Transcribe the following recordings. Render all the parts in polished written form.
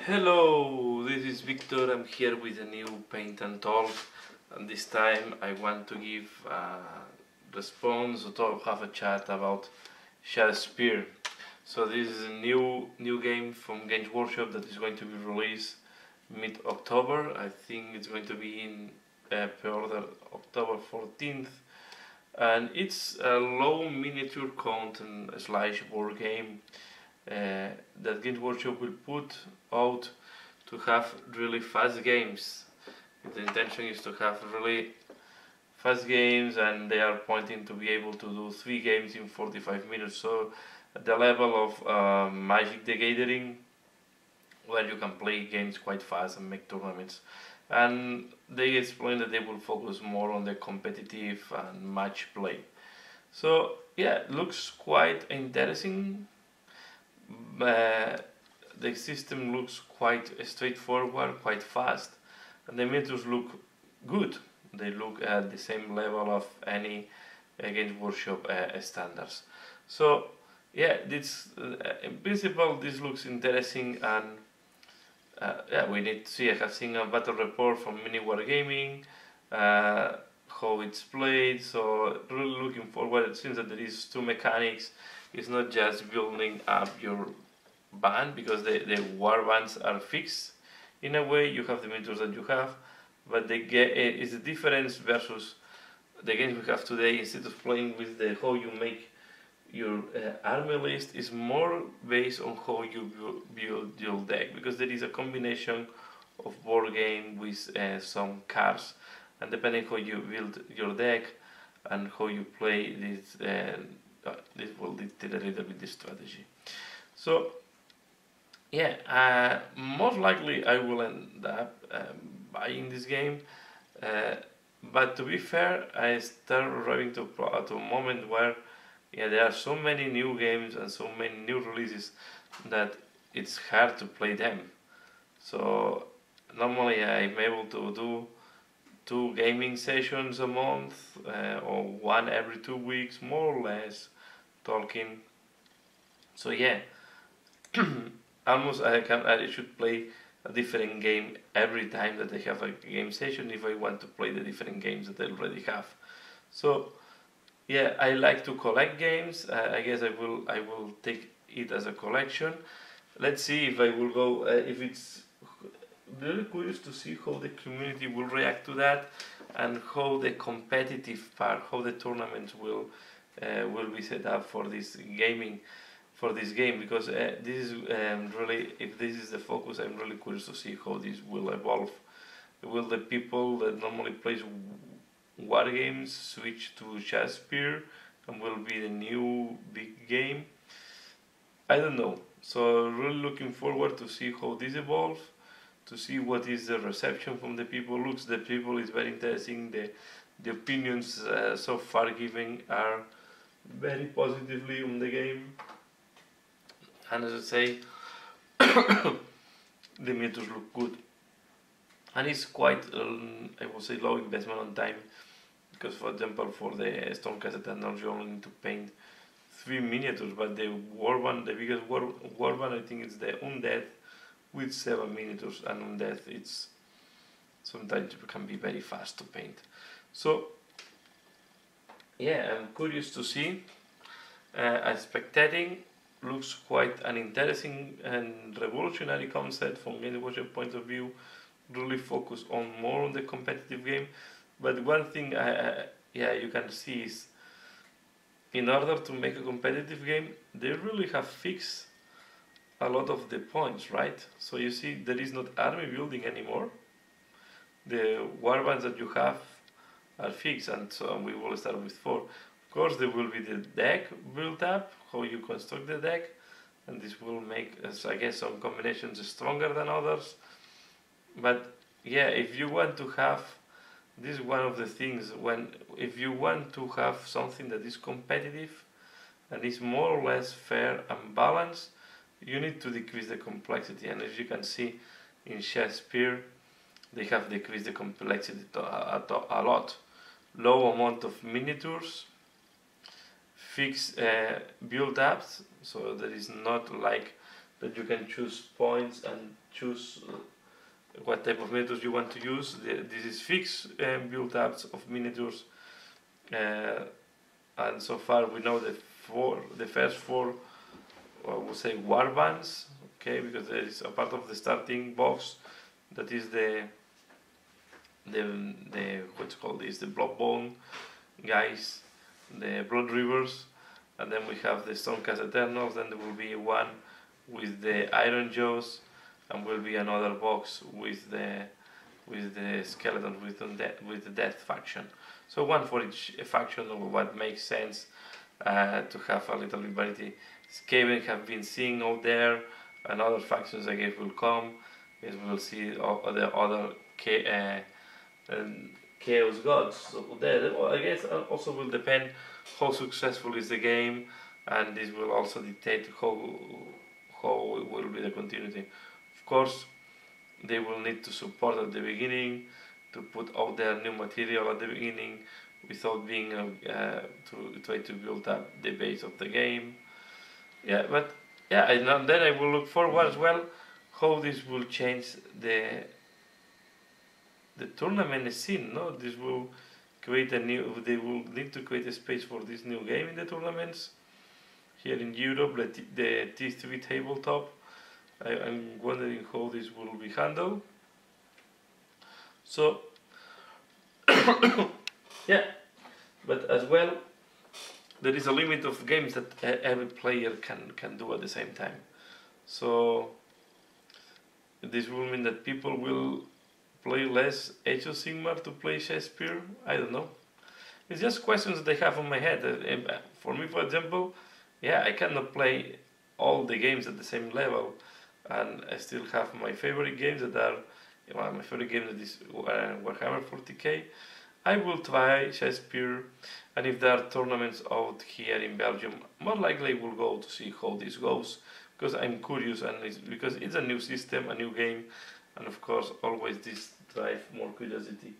Hello, this is Victor. I'm here with a new Paint and Talk, and this time I want to give a response or have a chat about Shadespire. So this is a new game from Games Workshop that is going to be released mid-October. I think it's going to be in pre-order October 14th, and it's a low miniature content slash board game that Games Workshop will put out to have really fast games. The intention is to have really fast games, and they are pointing to be able to do 3 games in 45 minutes. So at the level of Magic the Gathering, where you can play games quite fast and make tournaments. And they explain that they will focus more on the competitive and match play. So yeah, it looks quite interesting. The system looks quite straightforward, quite fast, and the meters look good. They look at the same level of any Games Workshop standards. So yeah, this in principle this looks interesting, and yeah, we need to see. I have seen a battle report from Mini Wargaming, how it's played. So really looking forward. It seems that there is 2 mechanics. It's not just building up your band, because the war bands are fixed in a way. You have the miniatures that you have, but is the difference versus the games we have today. Instead of playing with the how you make your army list, is more based on how you build your deck, because there is a combination of board game with some cards, and depending how you build your deck and how you play this. This will dictate a little bit the strategy. So yeah, most likely I will end up buying this game, but to be fair, I start arriving to a moment where there are so many new games and so many new releases that it's hard to play them. So normally I'm able to do 2 gaming sessions a month, or 1 every 2 weeks, more or less, talking. So yeah, almost I should play a different game every time that I have a game session if I want to play the different games that I already have. So yeah, I like to collect games. I guess I will take it as a collection. Let's see if I will go. If it's really curious to see how the community will react to that, and how the competitive part, how the tournaments will be set up for this game, because this is really, if this is the focus, I'm really curious to see how this will evolve. Will the people that normally plays war games switch to Shadespire, and will be the new big game? I don't know. So really looking forward to see how this evolves, to see what is the reception from the people. Looks the people is very interesting. The opinions so far given are very positively on the game, and as I say, the meters look good, and it's quite I would say low investment on time, because for example for the Stone Castle Eternals you only need to paint 3 miniatures, but the the biggest war one, I think it's the Undead with 7 miniatures, and Undead it's sometimes it can be very fast to paint. So yeah, I'm curious to see. Spectating looks quite an interesting and revolutionary concept from Game Workshop point of view. Really focus on more on the competitive game. But one thing you can see is, in order to make a competitive game, they really have fixed a lot of the points, right? So you see, there is not army building anymore. The warbands that you have are fixed, and so we will start with 4. Of course, there will be the deck built up, how you construct the deck, and this will make, I guess, some combinations stronger than others. But yeah, if you want to have, this is one of the things, if you want to have something that is competitive and is more or less fair and balanced, you need to decrease the complexity. And as you can see in Shadespire, they have decreased the complexity a lot. Low amount of miniatures, fixed build-ups, so there is not like that you can choose points and choose what type of miniatures you want to use. This is fixed build-ups of miniatures, and so far we know the first four, we'll say war bands, okay, because there is a part of the starting box that is the what's called this, the Bloodbone guys, the Blood Rivers, and then we have the Stormcast Eternals. Then there will be one with the Iron Jaws, and will be another box with the skeleton with the Death faction. So one for each faction, or what makes sense to have a little bit variety. Skaven have been seen out there, and other factions I guess will come. Yes, we will see all the other Chaos Gods. So that, I guess, also will depend how successful is the game, and this will also dictate how will be the continuity. Of course, they will need to support at the beginning, to put out their new material at the beginning, without being to try to build up the base of the game. Yeah, but yeah, and then I will look forward as well how this will change the tournament scene. No, this will create a new. They will need to create a space for this new game in the tournaments here in Europe. The T3 tabletop. I'm wondering how this will be handled. So yeah, but as well, there is a limit of games that every player can do at the same time. So this will mean that people will play less Age of Sigmar to play Shadespire. I don't know. It's just questions that I have on my head. For me, for example, yeah, I cannot play all the games at the same level, and I still have my favorite games that are, my favorite game that is Warhammer 40k. I will try Shadespire, and if there are tournaments out here in Belgium, more likely I will go to see how this goes, because I'm curious, and because it's a new system, a new game, and of course always this drive more curiosity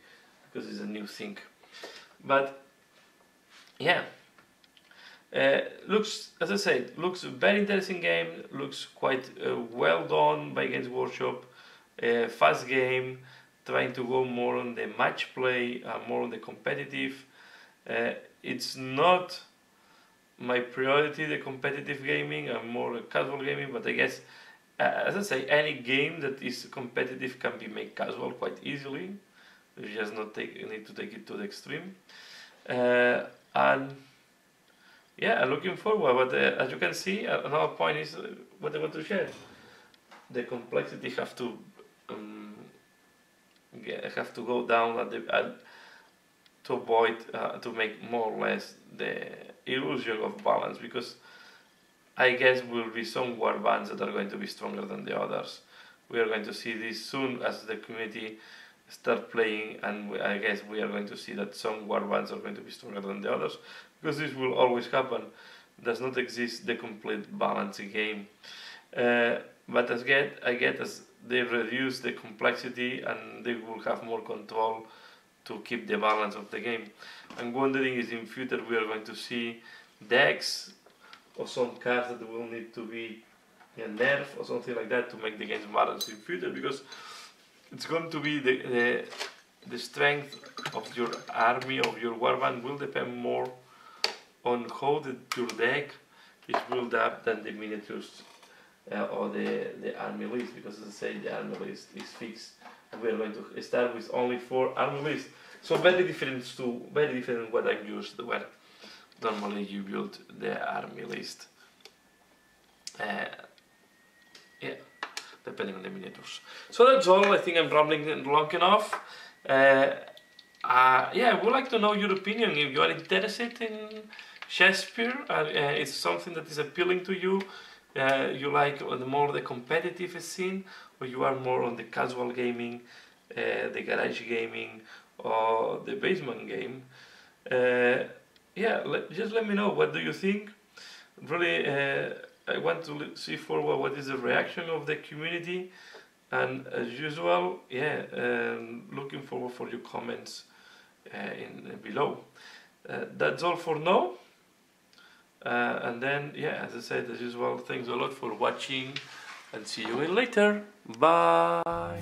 because it's a new thing. But yeah, looks, as I said, looks a very interesting game. Looks quite well done by Games Workshop. Fast game, trying to go more on the match play, more on the competitive. It's not my priority, the competitive gaming. I'm more casual gaming, but I guess, as I say, any game that is competitive can be made casual quite easily. You just need to take it to the extreme. And yeah, I'm looking forward. But as you can see, another point is what I want to share. The complexity have to go down to avoid to make more or less the illusion of balance, because I guess will be some war bands that are going to be stronger than the others. We are going to see this soon as the community start playing, and I guess we are going to see that some war bands are going to be stronger than the others, because this will always happen. Does not exist the complete balance game. But I get as they reduce the complexity, and they will have more control to keep the balance of the game. I'm wondering if in future we are going to see decks or some cards that will need to be nerfed or something like that to make the games balance in future, because it's going to be the strength of your army, of your warband, will depend more on how your deck is built up than the miniatures or the army list, because as I say, the army list is fixed, and we are going to start with only 4 army lists. So very different what I'm used to, where normally you build the army list. Yeah, depending on the miniatures. So that's all. I think I'm rambling long enough. Yeah, I would like to know your opinion. If you are interested in Shadespire, it's something that is appealing to you. You like the competitive scene, or you are more on the casual gaming, the garage gaming, or the basement game. Yeah, just let me know. What do you think? Really, I want to see forward what is the reaction of the community, and as usual, yeah, looking forward for your comments below. That's all for now. And then, yeah, as I said, as usual, thanks a lot for watching and see you in later. Bye.